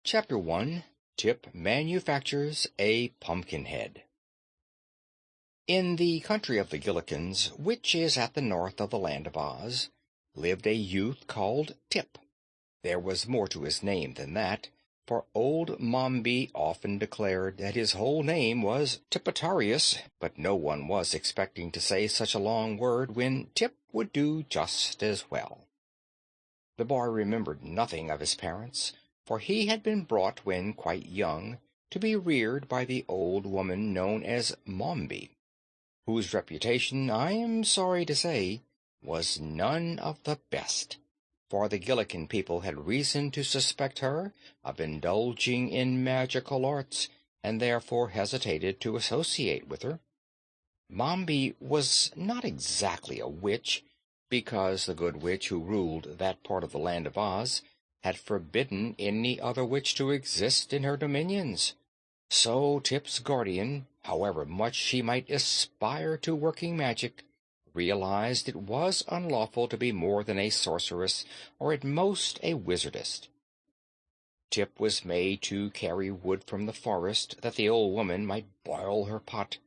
Chapter 1. Tip manufactures a pumpkin head. In the country of the Gillikins, which is at the north of the land of Oz, lived a youth called Tip. There was more to his name than that, for old Mombi often declared that his whole name was Tipitarius, but no one was expecting to say such a long word when Tip would do just as well. The boy remembered nothing of his parents, for he had been brought when quite young to be reared by the old woman known as Mombi, whose reputation, I am sorry to say, was none of the best, for the Gillikin people had reason to suspect her of indulging in magical arts, and therefore hesitated to associate with her. Mombi was not exactly a witch, because the good witch who ruled that part of the land of Oz had forbidden any other witch to exist in her dominions. So Tip's guardian, however much she might aspire to working magic, realized it was unlawful to be more than a sorceress, or at most a wizardess. Tip was made to carry wood from the forest that the old woman might boil her pot.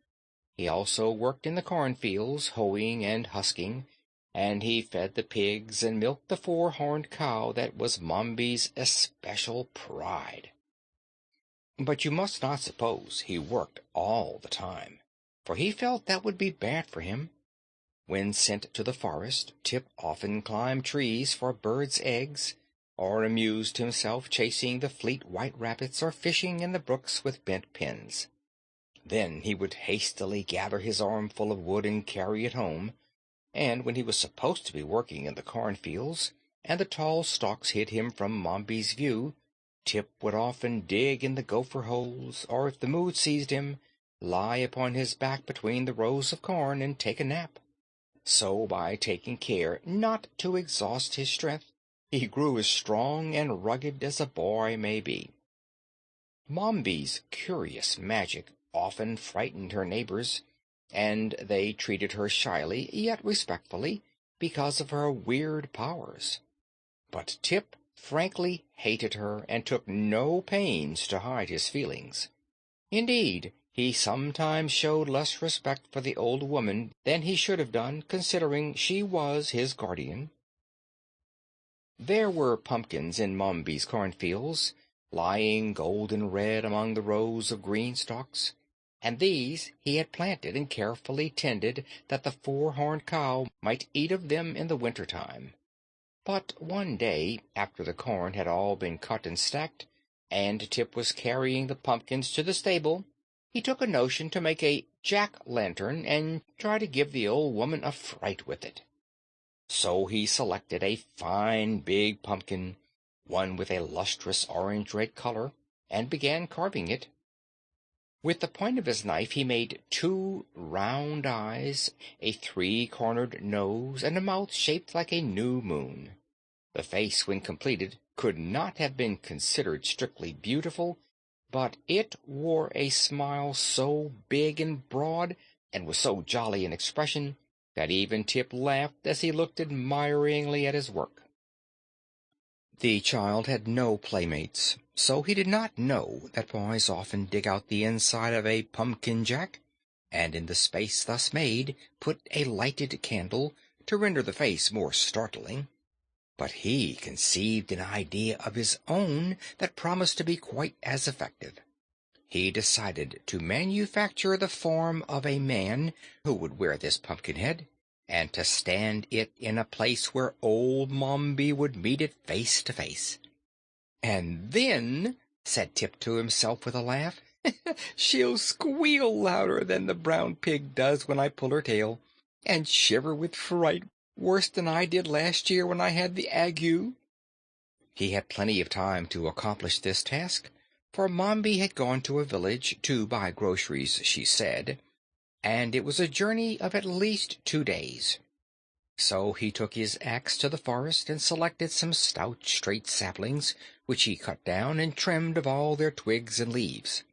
He also worked in the cornfields, hoeing and husking, and he fed the pigs and milked the four-horned cow that was Mombi's especial pride. But you must not suppose he worked all the time, for he felt that would be bad for him. When sent to the forest, Tip often climbed trees for birds' eggs, or amused himself chasing the fleet white rabbits or fishing in the brooks with bent pins. Then he would hastily gather his armful of wood and carry it home, and when he was supposed to be working in the cornfields, and the tall stalks hid him from Mombi's view, Tip would often dig in the gopher holes, or if the mood seized him, lie upon his back between the rows of corn and take a nap. So, by taking care not to exhaust his strength, he grew as strong and rugged as a boy may be. Mombi's curious magic often frightened her neighbors, and they treated her shyly yet respectfully because of her weird powers. But Tip frankly hated her and took no pains to hide his feelings. Indeed, he sometimes showed less respect for the old woman than he should have done, considering she was his guardian. There were pumpkins in Mombi's cornfields, lying golden red among the rows of green stalks, and these he had planted and carefully tended that the four-horned cow might eat of them in the winter-time. But one day, after the corn had all been cut and stacked, and Tip was carrying the pumpkins to the stable, he took a notion to make a jack-lantern and try to give the old woman a fright with it. So he selected a fine big pumpkin, one with a lustrous orange-red color, and began carving it. With the point of his knife he made 2 round eyes, a 3-cornered nose, and a mouth shaped like a new moon. The face, when completed, could not have been considered strictly beautiful, but it wore a smile so big and broad, and was so jolly in expression, that even Tip laughed as he looked admiringly at his work. The child had no playmates, so he did not know that boys often dig out the inside of a pumpkin jack, and in the space thus made put a lighted candle to render the face more startling. But he conceived an idea of his own that promised to be quite as effective. He decided to manufacture the form of a man who would wear this pumpkin head, and to stand it in a place where old Mombi would meet it face to face. "And then," said Tip to himself with a laugh, "she'll squeal louder than the brown pig does when I pull her tail, and shiver with fright worse than I did last year when I had the ague." He had plenty of time to accomplish this task, for Mombi had gone to a village to buy groceries, she said, and it was a journey of at least 2 days. So he took his axe to the forest and selected some stout, straight saplings, which he cut down and trimmed of all their twigs and leaves.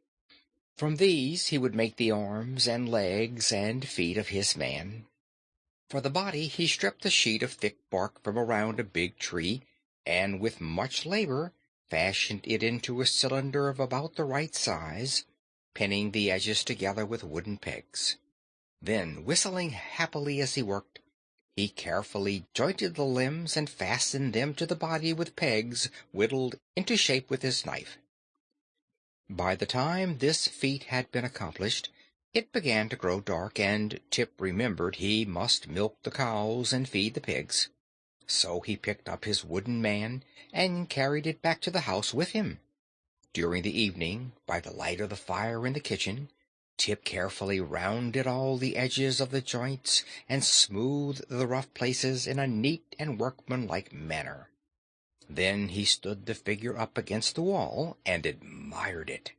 From these he would make the arms and legs and feet of his man. For the body he stripped a sheet of thick bark from around a big tree, and with much labor fashioned it into a cylinder of about the right size, pinning the edges together with wooden pegs. Then, whistling happily as he worked, he carefully jointed the limbs and fastened them to the body with pegs whittled into shape with his knife. By the time this feat had been accomplished, it began to grow dark, and Tip remembered he must milk the cows and feed the pigs. So he picked up his wooden man and carried it back to the house with him. During the evening, by the light of the fire in the kitchen, Tip carefully rounded all the edges of the joints and smoothed the rough places in a neat and workmanlike manner. Then he stood the figure up against the wall and admired it.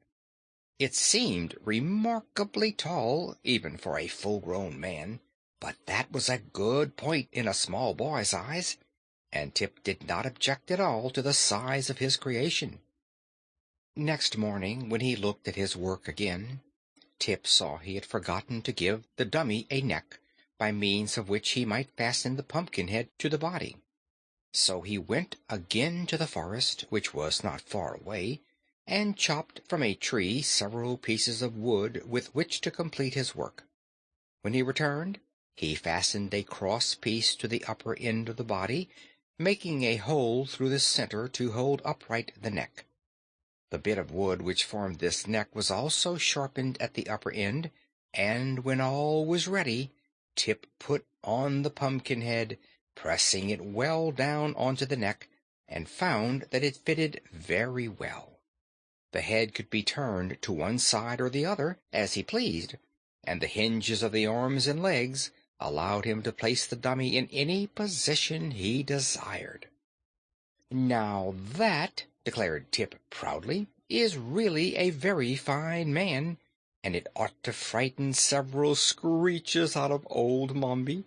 It seemed remarkably tall, even for a full-grown man, but that was a good point in a small boy's eyes, and Tip did not object at all to the size of his creation. Next morning, when he looked at his work again, Tip saw he had forgotten to give the dummy a neck, by means of which he might fasten the pumpkin head to the body. So he went again to the forest, which was not far away, and chopped from a tree several pieces of wood with which to complete his work. When he returned, he fastened a cross piece to the upper end of the body, making a hole through the center to hold upright the neck. The bit of wood which formed this neck was also sharpened at the upper end, and when all was ready, Tip put on the pumpkin head, pressing it well down onto the neck, and found that it fitted very well. The head could be turned to one side or the other, as he pleased, and the hinges of the arms and legs allowed him to place the dummy in any position he desired. "Now that," declared Tip proudly, "is really a very fine man, and it ought to frighten several screeches out of old Mombi,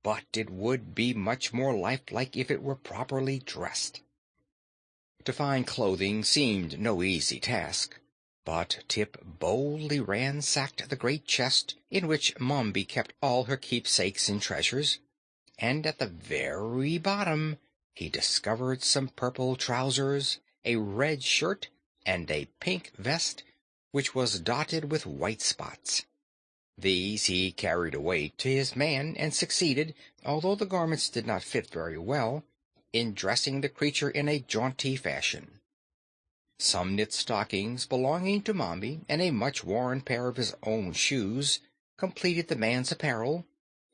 but it would be much more lifelike if it were properly dressed." To find clothing seemed no easy task, but Tip boldly ransacked the great chest in which Mombi kept all her keepsakes and treasures, and at the very bottom he discovered some purple trousers, a red shirt, and a pink vest, which was dotted with white spots. These he carried away to his man, and succeeded, although the garments did not fit very well, in dressing the creature in a jaunty fashion. Some knit stockings belonging to Mombi, and a much-worn pair of his own shoes, completed the man's apparel,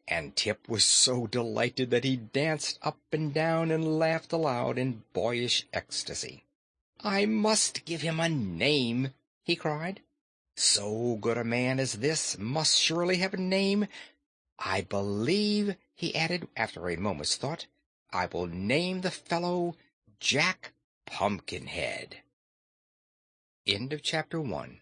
and Tip was so delighted that he danced up and down and laughed aloud in boyish ecstasy. "I must give him a name," he cried. "So good a man as this must surely have a name. I believe," he added, after a moment's thought, "I will name the fellow Jack Pumpkinhead." End of chapter 1.